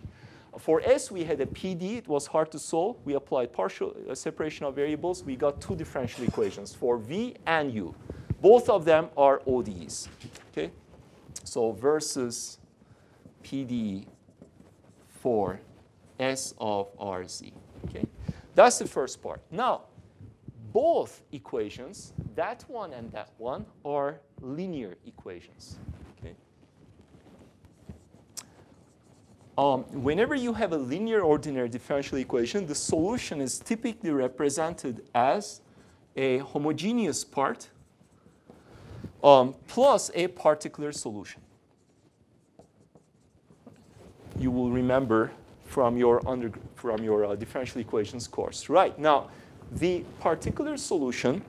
For S, we had a PD. It was hard to solve. We applied partial separation of variables. We got two differential equations for V and U. Both of them are ODEs. Okay, so versus PD for S of RZ. Okay, that's the first part. Now, both equations, that one and that one, are linear equations. Okay. Whenever you have a linear ordinary differential equation, the solution is typically represented as a homogeneous part plus a particular solution. You will remember from your differential equations course. Right, now, the particular solution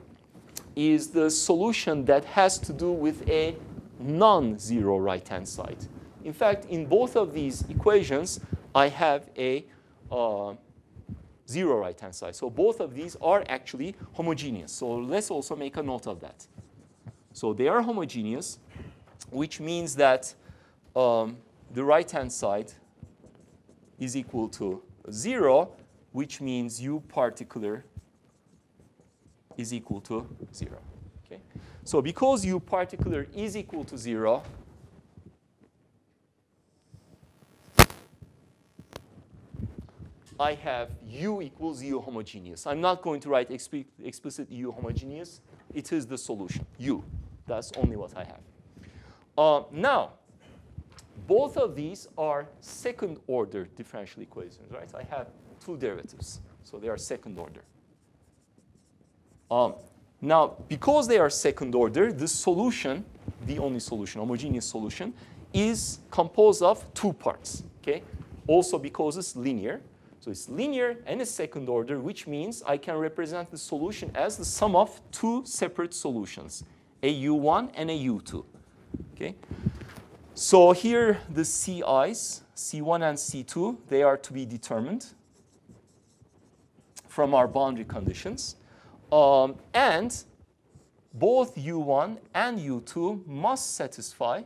is the solution that has to do with a non-zero right-hand side. In fact, in both of these equations, I have a zero right-hand side. So both of these are actually homogeneous. So let's also make a note of that. So they are homogeneous, which means that the right-hand side is equal to 0, which means U particular is equal to 0. Okay? So because U particular is equal to 0, I have U equals U homogeneous. I'm not going to write explicit U homogeneous. It is the solution, U. That's only what I have. Now, both of these are second order differential equations, right? I have two derivatives, so they are second order. Now, because they are second order, the solution, the only solution, homogeneous solution, is composed of two parts, okay? Also because it's linear. So it's linear and it's second order, which means I can represent the solution as the sum of two separate solutions, a U1 and a U2, okay? So here the CIs, C1 and C2, they are to be determined from our boundary conditions. And both U1 and U2 must satisfy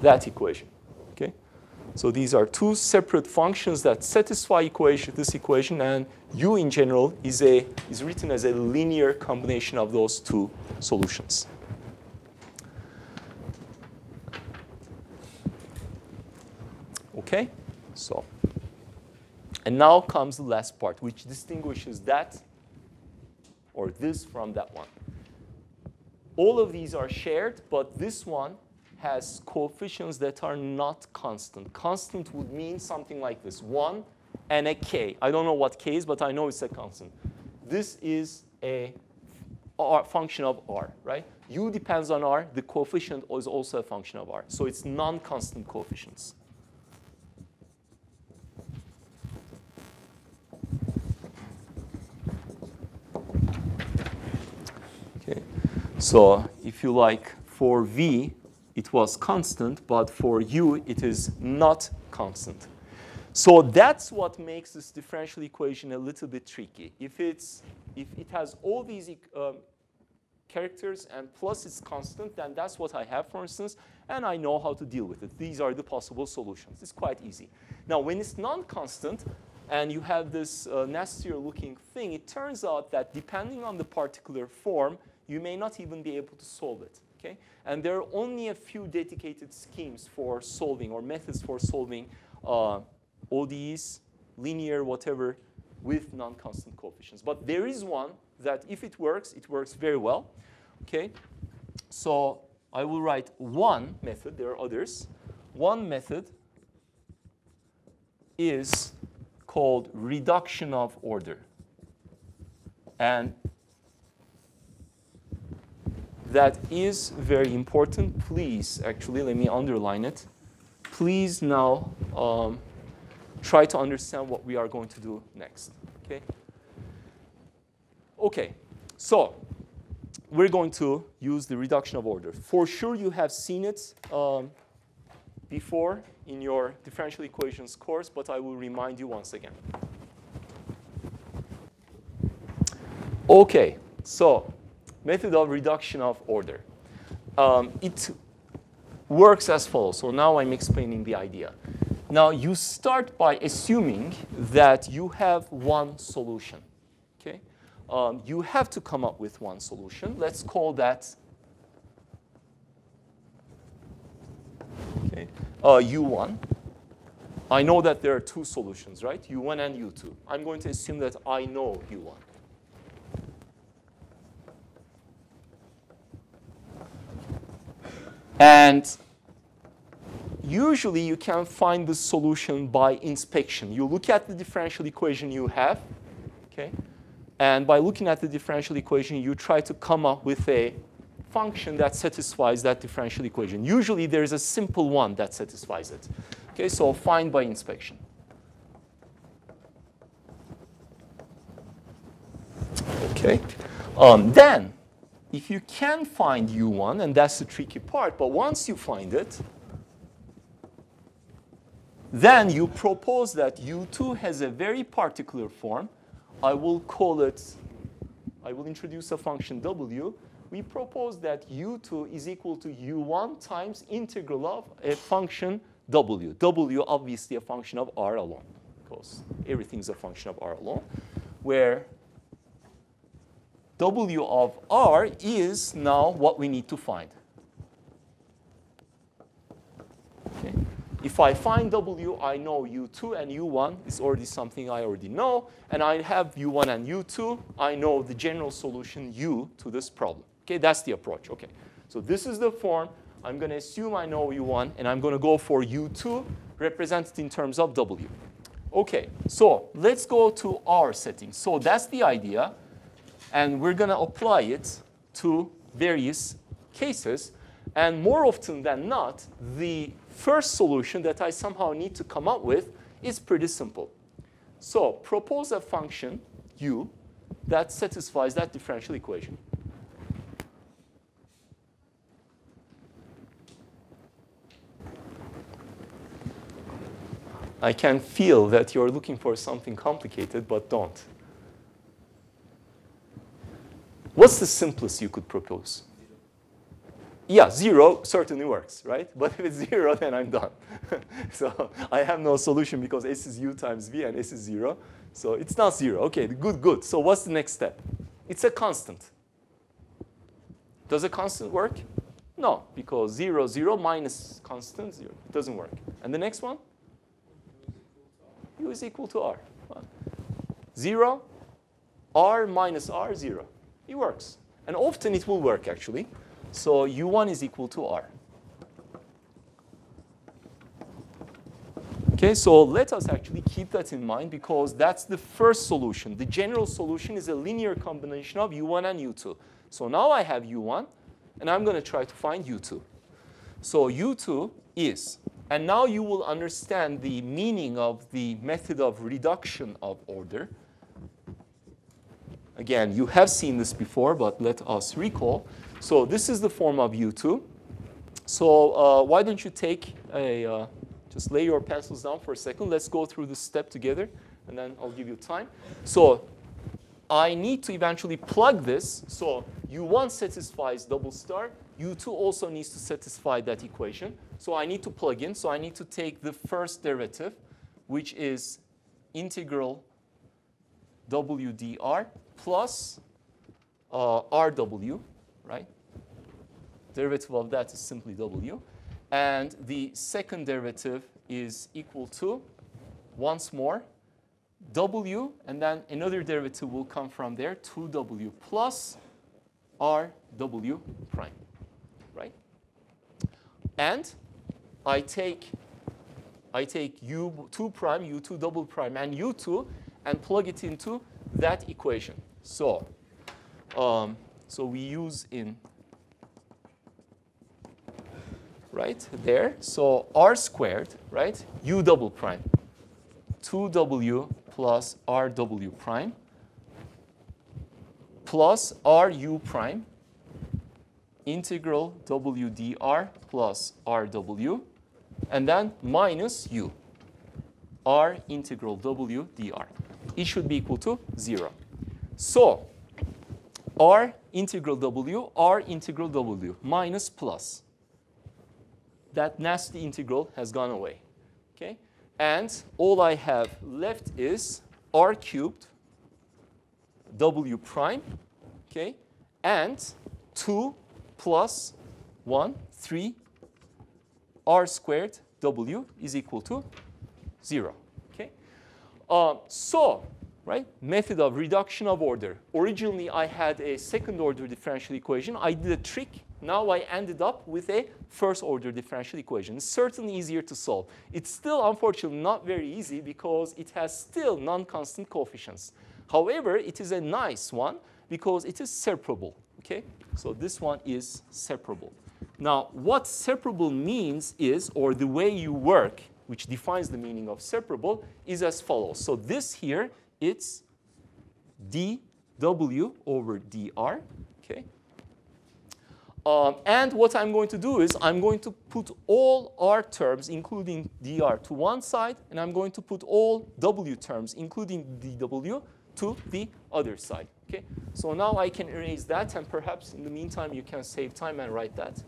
that equation. Okay? So these are two separate functions that satisfy this equation, and U in general is written as a linear combination of those two solutions. Okay? So, and now comes the last part, which distinguishes that or this from that one. All of these are shared, but this one has coefficients that are not constant. Constant would mean something like this, 1 and a k. I don't know what k is, but I know it's a constant. This is a function of r, right? U depends on r. The coefficient is also a function of r. So it's non-constant coefficients. So if you like, for V, it was constant, but for U, it is not constant. So that's what makes this differential equation a little bit tricky. If it has all these characters and plus it's constant, then that's what I have, for instance, and I know how to deal with it. These are the possible solutions. It's quite easy. Now, when it's non-constant and you have this nastier looking thing, it turns out that depending on the particular form, you may not even be able to solve it. Okay? And there are only a few dedicated schemes for solving or methods for solving ODEs, linear, whatever, with non-constant coefficients. But there is one that if it works very well. Okay? So I will write one method. There are others. One method is called reduction of order. And that is very important. Please, actually, let me underline it. Please now try to understand what we are going to do next. Okay? Okay, so we're going to use the reduction of order. For sure, you have seen it before in your differential equations course, but I will remind you once again. Okay, so method of reduction of order. It works as follows. So now I'm explaining the idea. Now you start by assuming that you have one solution. Okay? You have to come up with one solution. Let's call that U1. I know that there are two solutions, right? U1 and U2. I'm going to assume that I know U1. And usually you can find the solution by inspection. You look at the differential equation you have, okay? And by looking at the differential equation, you try to come up with a function that satisfies that differential equation. Usually there is a simple one that satisfies it. Okay, so find by inspection. Okay, then if you can find U1, and that's the tricky part, but once you find it, then you propose that U2 has a very particular form. I will call it, I will introduce a function W. We propose that U2 is equal to U1 times integral of a function W. W obviously a function of R alone, because everything's a function of R alone, where W of R is now what we need to find. Okay. If I find W, I know U2 and U1 is already something I already know. And I have U1 and U2. I know the general solution U to this problem. Okay, that's the approach. Okay, so this is the form. I'm going to assume I know U1, and I'm going to go for U2 represented in terms of W. Okay, so let's go to our setting. So that's the idea. And we're going to apply it to various cases. And more often than not, the first solution that I somehow need to come up with is pretty simple. So propose a function, U, that satisfies that differential equation. I can feel that you're looking for something complicated, but don't. What's the simplest you could propose? Yeah, 0 certainly works, right? But if it's 0, then I'm done. So I have no solution because S is U times V and S is 0. So it's not 0. OK, good, good. So what's the next step? It's a constant. Does a constant work? No, because 0, 0 minus constant, 0. It doesn't work. And the next one? U is equal to R. 0, R minus R, 0. It works. And often it will work, actually. So U1 is equal to R. OK, so let us actually keep that in mind, because that's the first solution. The general solution is a linear combination of U1 and U2. So now I have U1, and I'm going to try to find U2. So U2 is, and now you will understand the meaning of the method of reduction of order. Again, you have seen this before, but let us recall. So this is the form of U2. So why don't you take a, just lay your pencils down for a second. Let's go through this step together, and then I'll give you time. So I need to eventually plug this. So U1 satisfies double star. U2 also needs to satisfy that equation. So I need to plug in. So I need to take the first derivative, which is integral W dr plus RW, right? Derivative of that is simply W. And the second derivative is equal to, once more, W, and then another derivative will come from there, 2W plus RW prime, right? And I take U2 prime, U2 double prime, and U2, and plug it into that equation. So, so we use in, right, there. So R squared, right, U double prime, 2W plus RW prime plus RU prime integral W dr plus RW, and then minus U, R integral W dr. It should be equal to 0. So R integral W, R integral W, minus plus. That nasty integral has gone away. Okay? And all I have left is R cubed W prime, okay, and 2 plus 1, 3, R squared W is equal to 0. Okay? So, right, method of reduction of order. Originally, I had a second order differential equation. I did a trick. Now I ended up with a first order differential equation. It's certainly easier to solve. It's still, unfortunately, not very easy because it has still non-constant coefficients. However, it is a nice one because it is separable. Okay? So this one is separable. Now, what separable means is, or the way you work, which defines the meaning of separable, is as follows. So this here, it's dW over dr. Okay? And what I'm going to do is I'm going to put all R terms, including dr, to one side, and I'm going to put all W terms, including dW, to the other side. Okay? So now I can erase that, and perhaps in the meantime you can save time and write that.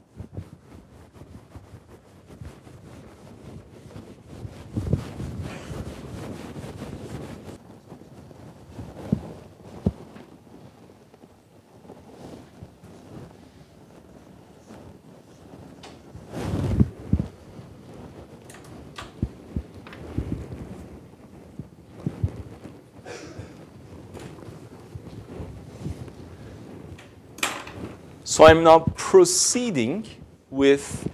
So I'm now proceeding with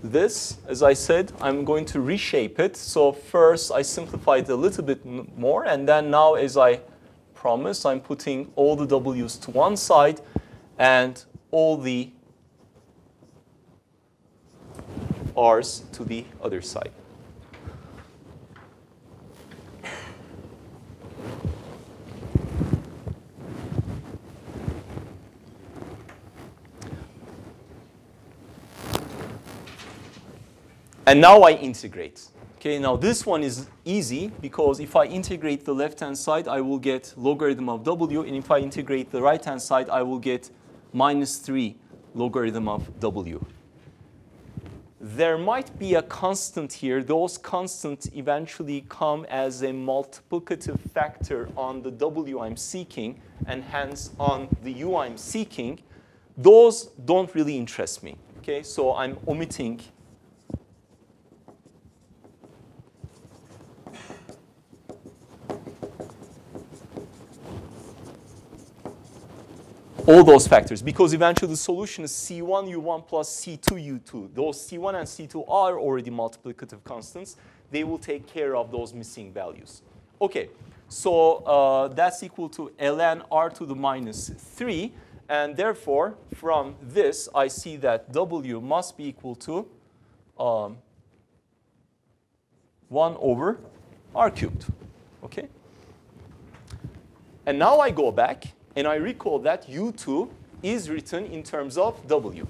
this. As I said, I'm going to reshape it. So first, I simplified a little bit more. And then now, as I promised, I'm putting all the W's to one side and all the R's to the other side. And now I integrate. Okay, now this one is easy because if I integrate the left-hand side, I will get logarithm of W. And if I integrate the right-hand side, I will get minus 3 logarithm of W. There might be a constant here. Those constants eventually come as a multiplicative factor on the W I'm seeking, and hence on the U I'm seeking. Those don't really interest me. Okay, so I'm omitting all those factors, because eventually the solution is C1 U1 plus C2 U2. Those C1 and C2 are already multiplicative constants. They will take care of those missing values. OK, so that's equal to ln r to the minus 3. And therefore, from this, I see that W must be equal to 1 over r cubed. OK? And now I go back, and I recall that U2 is written in terms of W.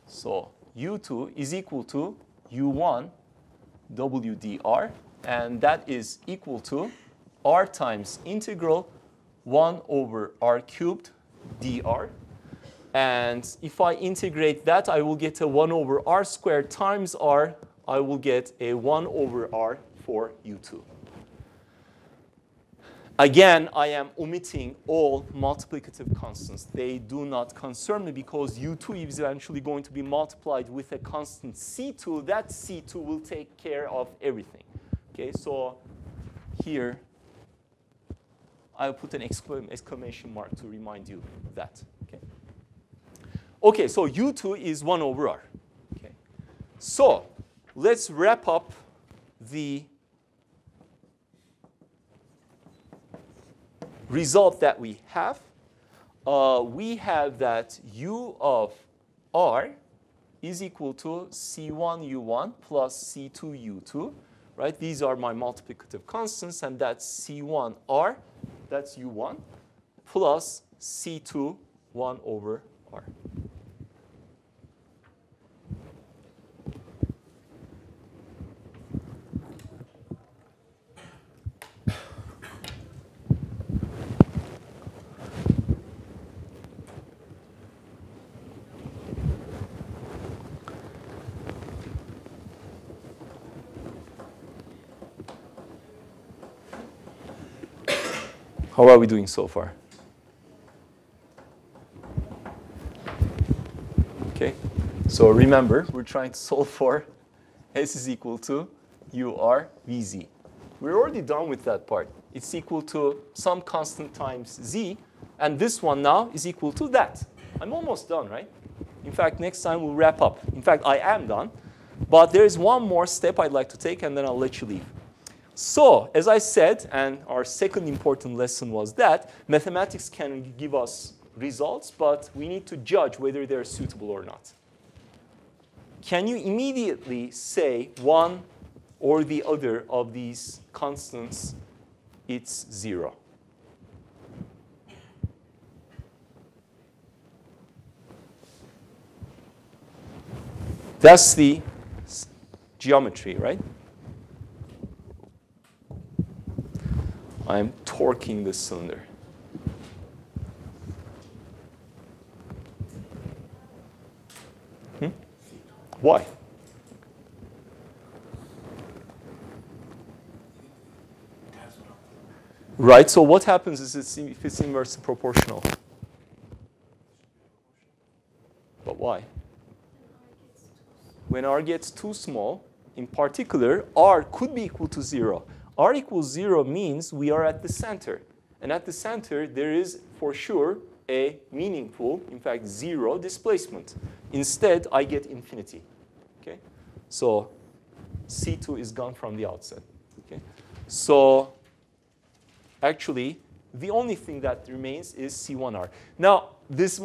So U2 is equal to U1 W dr, and that is equal to R times integral 1 over R cubed dr. And if I integrate that, I will get a 1 over R squared times R. I will get a 1 over R for U2. Again, I am omitting all multiplicative constants. They do not concern me because U2 is eventually going to be multiplied with a constant C2. That C2 will take care of everything. Okay, so here I'll put an exclamation mark to remind you of that. Okay, okay, so U2 is 1 over R. Okay, so let's wrap up the result that we have. We have that U of R is equal to C1 U1 plus C2 U2, right? These are my multiplicative constants, and that's C1 R, that's U1, plus C2 1 over R. How are we doing so far? Okay, so remember, we're trying to solve for S is equal to UR VZ. We're already done with that part. It's equal to some constant times Z, and this one now is equal to that. I'm almost done, right? In fact, next time we'll wrap up. In fact, I am done, but there's one more step I'd like to take, and then I'll let you leave. So, as I said, and our second important lesson was that mathematics can give us results, but we need to judge whether they're suitable or not. Can you immediately say one or the other of these constants, it's 0? That's the geometry, right? I'm torquing this cylinder. Why? Right, so what happens is if it's inversely proportional? But why? When R gets too small, in particular, R could be equal to 0. R equals 0 means we are at the center. And at the center, there is, for sure, a meaningful, in fact, 0 displacement. Instead, I get infinity. Okay? So C2 is gone from the outset. Okay? So actually, the only thing that remains is C1R. Now, this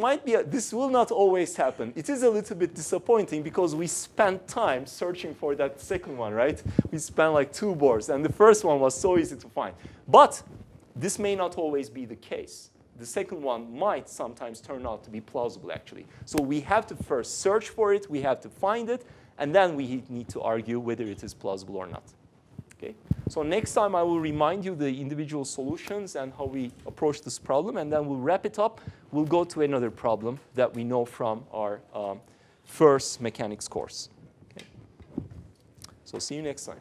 will not always happen. It is a little bit disappointing because we spent time searching for that second one, right? We spent like 2 boards, and the first one was so easy to find. But this may not always be the case. The second one might sometimes turn out to be plausible, actually. So we have to first search for it, we have to find it, and then we need to argue whether it is plausible or not. Okay? So next time I will remind you the individual solutions and how we approach this problem, and then we'll wrap it up. We'll go to another problem that we know from our first mechanics course. Okay? So see you next time.